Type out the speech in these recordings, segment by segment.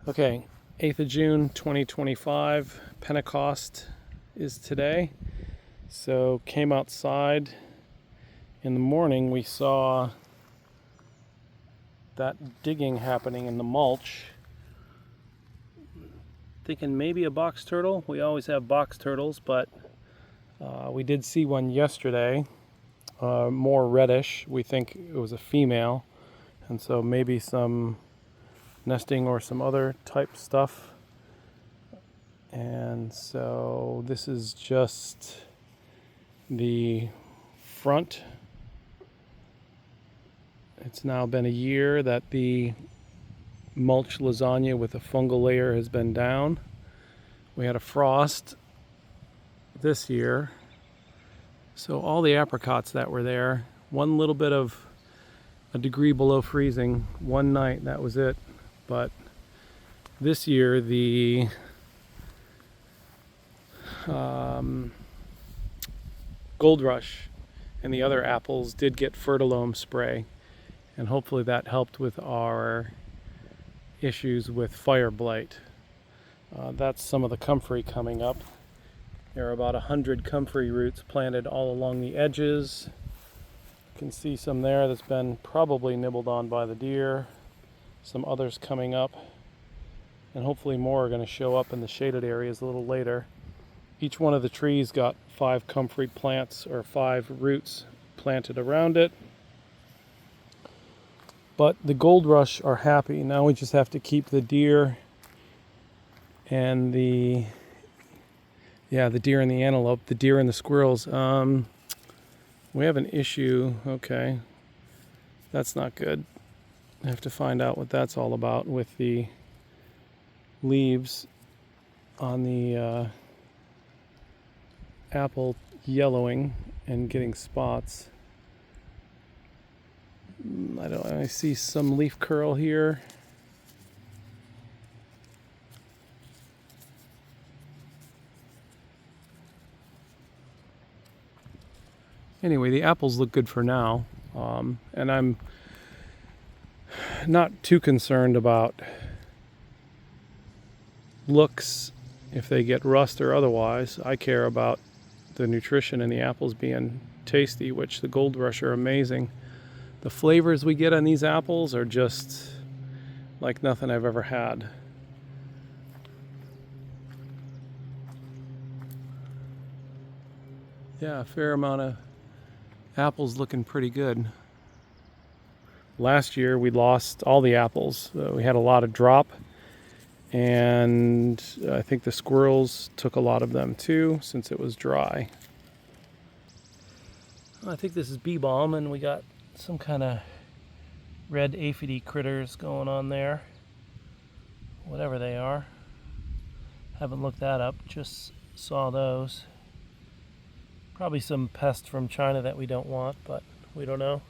Okay, 8th of June 2025, Pentecost is today. So came outside in the morning, we saw that digging happening in the mulch. Thinking maybe a box turtle. We always have box turtles, but we did see one yesterday, more reddish. We think it was a female, and so maybe some nesting or some other type stuff. And so this is just the front. It's now been a year that the mulch lasagna with a fungal layer has been down. We had a frost this year, so all the apricots that were there, one little bit of a degree below freezing one night, that was it. But this year the Gold Rush and the other apples did get fertilome spray, and hopefully that helped with our issues with fire blight. That's some of the comfrey coming up. There are about 100 comfrey roots planted all along the edges. You can see some there that's been probably nibbled on by the deer. Some others coming up, and hopefully more are going to show up in the shaded areas a little later. Each one of the trees got 5 comfrey plants or 5 roots planted around it. But the Gold Rush are happy. Now we just have to keep the deer and the deer and the antelope, the deer and the squirrels. We have an issue. Okay, that's not good. I have to find out what that's all about with the leaves on the apple yellowing and getting spots. I see some leaf curl here. Anyway, the apples look good for now, and I'm not too concerned about looks if they get rust or otherwise. I care about the nutrition in the apples being tasty, which the Gold Rush are amazing. The flavors we get on these apples are just like nothing I've ever had. Yeah, a fair amount of apples looking pretty good. Last year we lost all the apples. We had a lot of drop, and I think the squirrels took a lot of them too since it was dry. I think this is bee balm, and we got some kind of red aphidy critters going on there, whatever they are. Haven't looked that up, just saw those. Probably some pest from China that we don't want, but we don't know.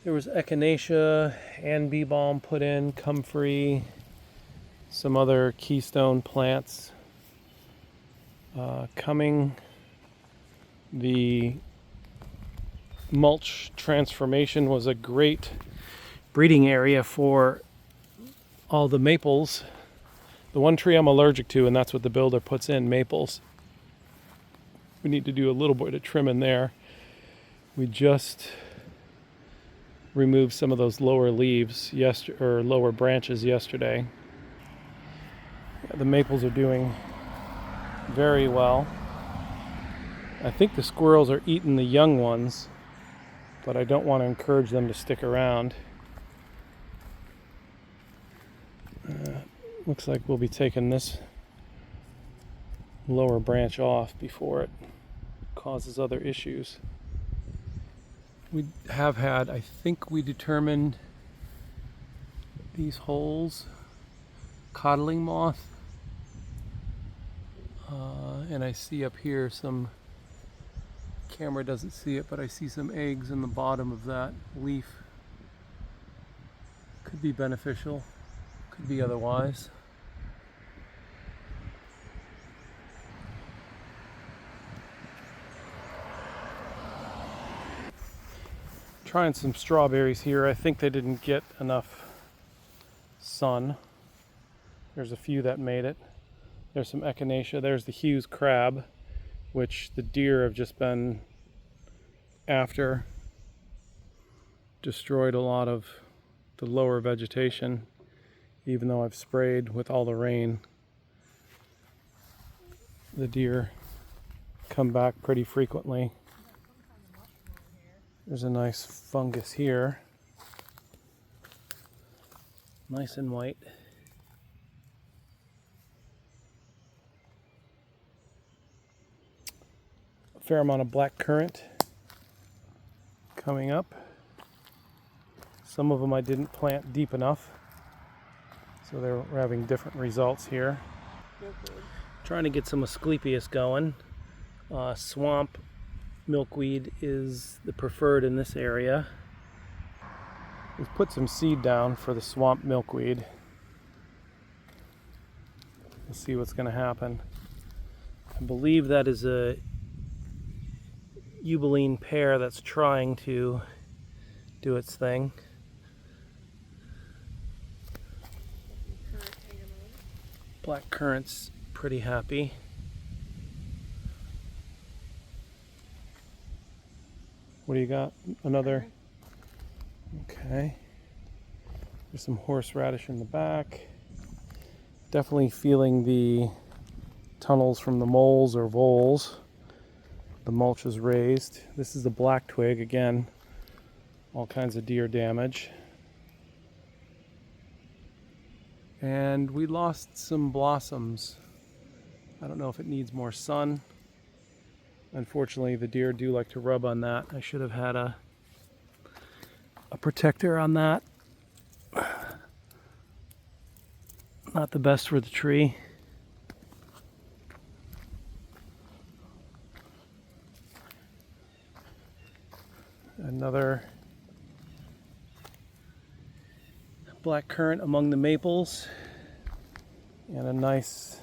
There was echinacea and bee balm put in, comfrey, some other keystone plants coming. The mulch transformation was a great breeding area for all the maples. The one tree I'm allergic to, and that's what the builder puts in, maples. We need to do a little bit of trimming there. We just removed some of those lower leaves or lower branches yesterday. Yeah, the maples are doing very well. I think the squirrels are eating the young ones, but I don't want to encourage them to stick around. Looks like we'll be taking this lower branch off before it causes other issues. We have had, I think we determined these holes, codling moth, and I see up here some, camera doesn't see it, but I see some eggs in the bottom of that leaf. Could be beneficial, could be otherwise. Trying some strawberries here. I think they didn't get enough sun. There's a few that made it. There's some echinacea. There's the Hughes crab, which the deer have just been after. Destroyed a lot of the lower vegetation, even though I've sprayed with all the rain. The deer come back pretty frequently. There's a nice fungus here. Nice and white. A fair amount of black currant coming up. Some of them I didn't plant deep enough, so we're having different results here. Trying to get some Asclepias going. Swamp milkweed is the preferred in this area. We've put some seed down for the swamp milkweed. We'll see what's going to happen. I believe that is a Eubaline pear that's trying to do its thing. Black currant's pretty happy. What do you got? Another? Okay. There's some horseradish in the back. Definitely feeling the tunnels from the moles or voles. The mulch is raised. This is the black twig again. All kinds of deer damage. And we lost some blossoms. I don't know if it needs more sun. Unfortunately, the deer do like to rub on that. I should have had a protector on that. Not the best for the tree. Another black currant among the maples, and a nice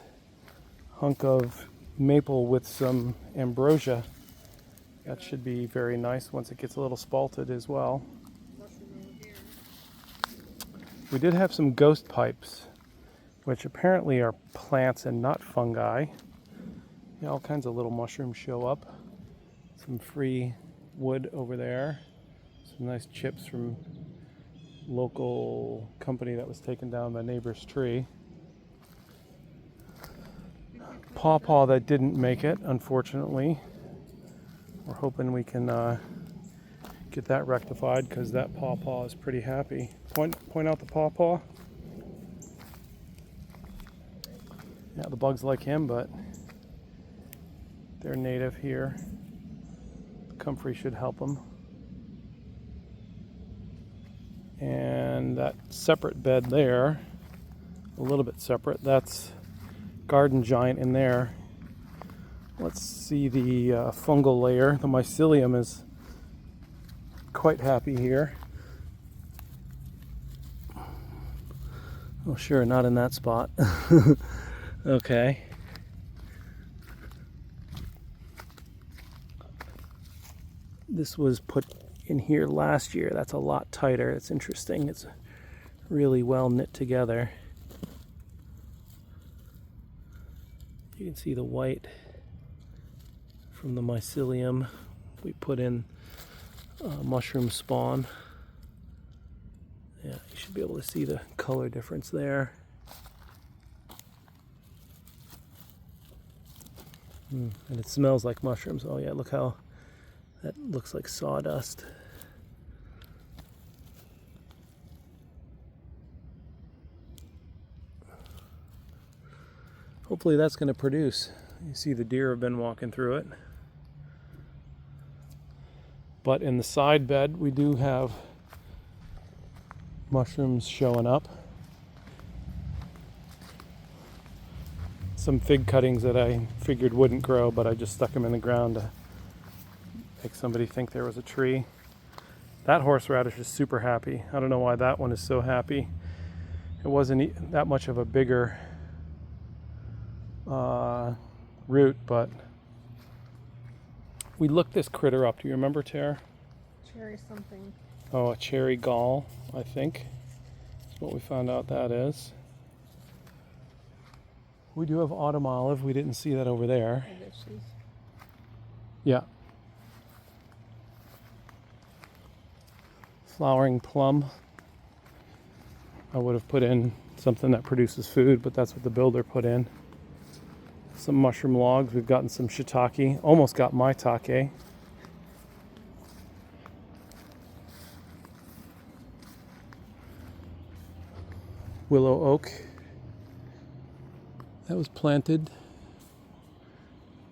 hunk of maple with some ambrosia. That should be very nice once it gets a little spalted as well. We did have some ghost pipes, which apparently are plants and not fungi. Yeah, all kinds of little mushrooms show up. Some free wood over there. Some nice chips from local company that was taken down by neighbor's tree. Pawpaw that didn't make it, unfortunately. We're hoping we can get that rectified because that pawpaw is pretty happy. Point out the pawpaw. Yeah, the bugs like him, but they're native here. The comfrey should help them. And that separate bed there, a little bit separate, that's garden giant in there. Let's see the fungal layer. The mycelium is quite happy here. Oh sure, not in that spot. Okay. This was put in here last year. That's a lot tighter. It's interesting. It's really well knit together. You can see the white from the mycelium. We put in mushroom spawn. Yeah, you should be able to see the color difference there. And it smells like mushrooms. Oh yeah, look how that looks like sawdust. Hopefully that's going to produce. You see the deer have been walking through it. But in the side bed we do have mushrooms showing up. Some fig cuttings that I figured wouldn't grow, but I just stuck them in the ground to make somebody think there was a tree. That horseradish is super happy. I don't know why that one is so happy. It wasn't that much of a bigger root, but we looked this critter up. Do you remember, Tara? Cherry something. Oh, a cherry gall, I think. That's what we found out that is. We do have autumn olive. We didn't see that over there. I guess she's Yeah. Flowering plum. I would have put in something that produces food, but that's what the builder put in. Some mushroom logs. We've gotten some shiitake. Almost got maitake. Willow oak. That was planted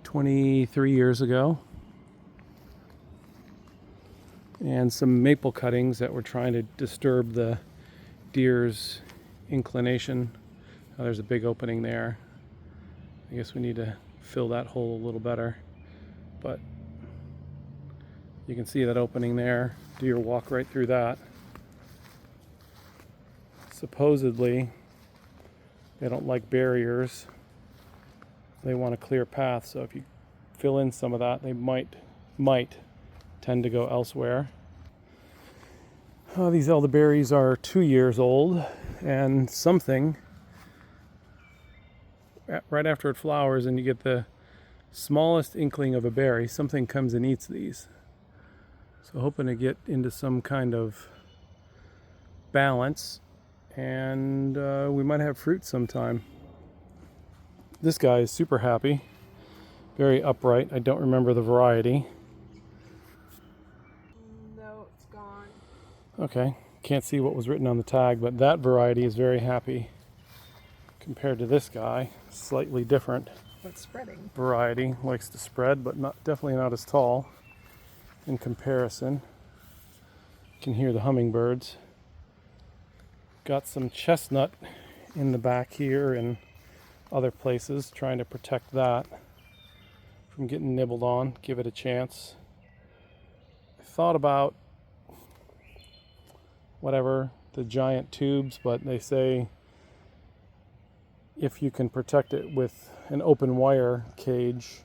23 years ago. And some maple cuttings that were trying to disturb the deer's inclination. Oh, there's a big opening there. I guess we need to fill that hole a little better. But you can see that opening there. Deer walk right through that. Supposedly, they don't like barriers. They want a clear path, so if you fill in some of that, they might tend to go elsewhere. These elderberries are 2 years old, and something, right after it flowers and you get the smallest inkling of a berry, something comes and eats these. So hoping to get into some kind of balance, and we might have fruit sometime. This guy is super happy, very upright. I don't remember the variety. no, it's gone. Okay, can't see what was written on the tag, but that variety is very happy compared to this guy. Slightly different But spreading. variety, likes to spread, but definitely not as tall in comparison. You can hear the hummingbirds. Got some chestnut in the back here and other places, trying to protect that from getting nibbled on, give it a chance. I thought about the giant tubes, but they say if you can protect it with an open wire cage,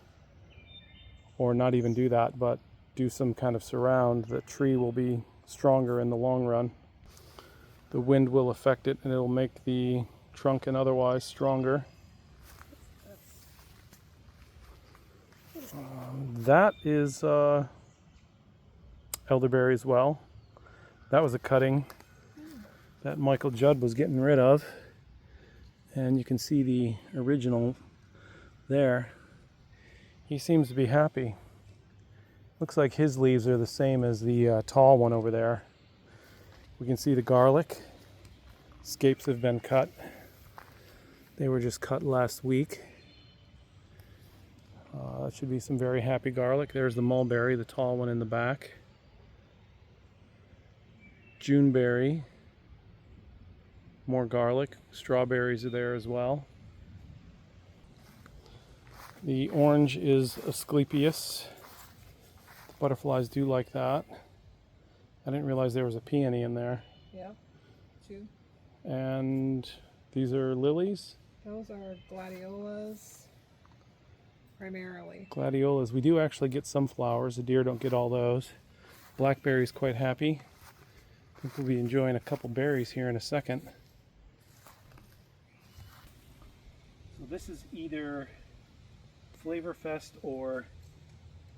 or not even do that, but do some kind of surround, the tree will be stronger in the long run. The wind will affect it and it'll make the trunk and otherwise stronger. That is elderberry as well. That was a cutting that Michael Judd was getting rid of. And you can see the original there. He seems to be happy. Looks like his leaves are the same as the tall one over there. We can see the garlic. Scapes have been cut. They were just cut last week. That should be some very happy garlic. There's the mulberry, the tall one in the back. Juneberry. More garlic. Strawberries are there as well. The orange is Asclepias. The butterflies do like that. I didn't realize there was a peony in there. Yeah, 2. And these are lilies. Those are gladiolas, primarily. Gladiolas. We do actually get some flowers. The deer don't get all those. Blackberry's quite happy. I think we'll be enjoying a couple berries here in a second. So this is either Flavorfest or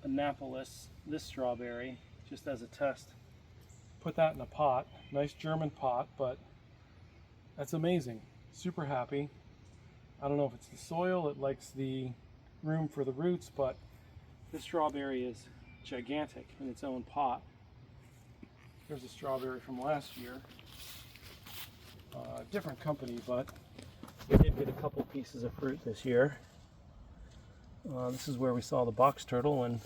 Annapolis, this strawberry, just as a test. Put that in a pot, nice German pot, but that's amazing. Super happy. I don't know if it's the soil, it likes the room for the roots, but this strawberry is gigantic in its own pot. There's a strawberry from last year. Different company, but we did get a couple pieces of fruit this year. This is where we saw the box turtle, and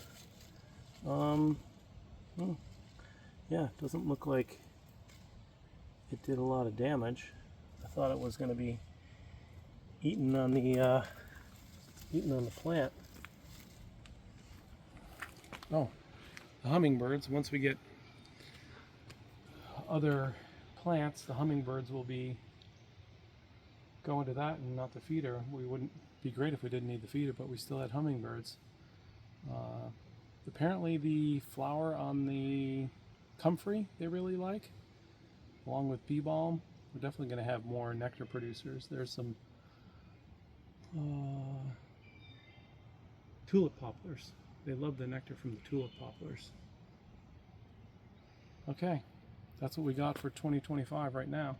yeah, it doesn't look like it did a lot of damage. I thought it was going to be eaten on the plant. Oh, the hummingbirds. Once we get other plants, the hummingbirds will be going to that and not the feeder. We wouldn't be great if we didn't need the feeder, but we still had hummingbirds. Apparently the flower on the comfrey they really like, along with bee balm. We're definitely going to have more nectar producers. There's some Tulip poplars. They love the nectar from the tulip poplars. Okay, that's what we got for 2025 right now.